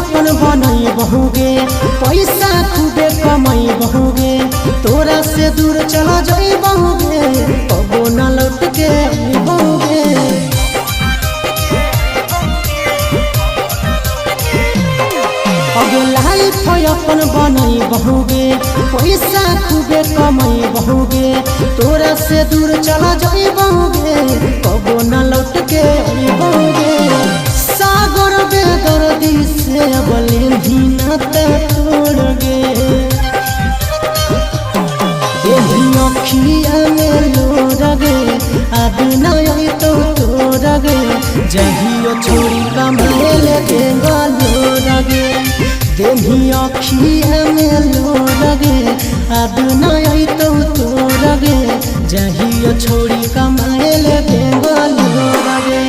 अपन बनई बहुगे पैसा खूबे कमाई बहुगे तोरा से दूर चला जाई बहुगे कबो न लौट के बहुगे अगे लाइफ अपन बनई बहुगे पैसा खूबे कमाई बहुगे तोरा से दूर चला जाई बहुगे कबो न लौट के बहुगे सागर बेदर्दी से बलिन ही नाता तोड़ गे यही अखिया में लोरगे अब नहीं तो तोड़गे जहियो छोड़ी कमाल के लोरगे देही अखिया में लोरगे अब नहीं तो तोड़गे जहियो छोड़ी कमाल के लोरगे।